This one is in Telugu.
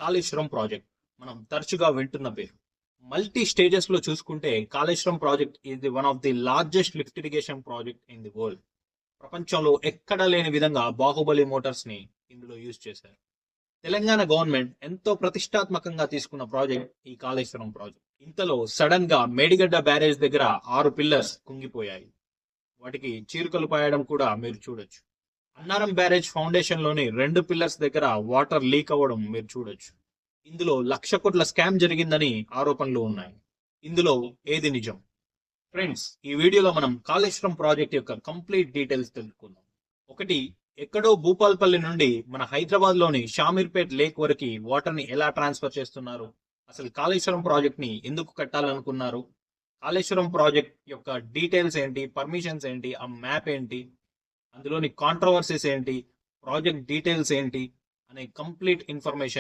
కాళేశ్వరం ప్రాజెక్ట్ మనం తరచుగా వింటున్న పేరు. మల్టీ స్టేజెస్ లో చూసుకుంటే కాళేశ్వరం ప్రాజెక్ట్ ఇది one of the largest lift irrigation project in the world. ప్రపంచంలో ఎక్కడా లేని విధంగా బాహుబలి మోటార్స్ ని ఇందులో యూజ్ చేశారు. తెలంగాణ గవర్నమెంట్ ఎంతో ప్రతిష్టాత్మకంగా తీసుకున్న ప్రాజెక్ట్ ఈ కాళేశ్వరం ప్రాజెక్ట్. ఇంతలో సడన్ గా మేడిగడ్డ బ్యారేజ్ దగ్గర 6 పిల్లర్స్ కుంగిపోయాయి. వాటికి చీరుకలు పాయడం కూడా మీరు చూడొచ్చు. అన్నారం బ్యారేజ్ ఫౌండేషన్ లోని 2 పిల్లర్స్ దగ్గర వాటర్ లీక్ అవ్వడం మీరు చూడొచ్చు. ఇందులో 1,00,000 కోట్ల స్కామ్ జరిగిందని ఆరోపణలు ఉన్నాయి. ఇందులో ఏది నిజం? ఫ్రెండ్స్, ఈ వీడియోలో మనం కాళేశ్వరం ప్రాజెక్ట్ యొక్క కంప్లీట్ డీటెయిల్స్ తెలుసుకుందాం. ఒకటి, ఎక్కడో భూపాల్పల్లి నుండి మన హైదరాబాద్ లోని షామీర్పేట్ లేక్ వరకు వాటర్ ని ఎలా ట్రాన్స్ఫర్ చేస్తున్నారు, అసలు కాళేశ్వరం ప్రాజెక్ట్ ని ఎందుకు కట్టాలనుకున్నారు, కాళేశ్వరం ప్రాజెక్ట్ యొక్క డీటెయిల్స్ ఏంటి, పర్మిషన్స్ ఏంటి, ఆ మ్యాప్ ఏంటి, అందులోని కాంట్రవర్సీస్ ఏంటి, ప్రాజెక్ట్ డీటెయిల్స్ ఏంటి అనే కంప్లీట్ ఇన్ఫర్మేషన్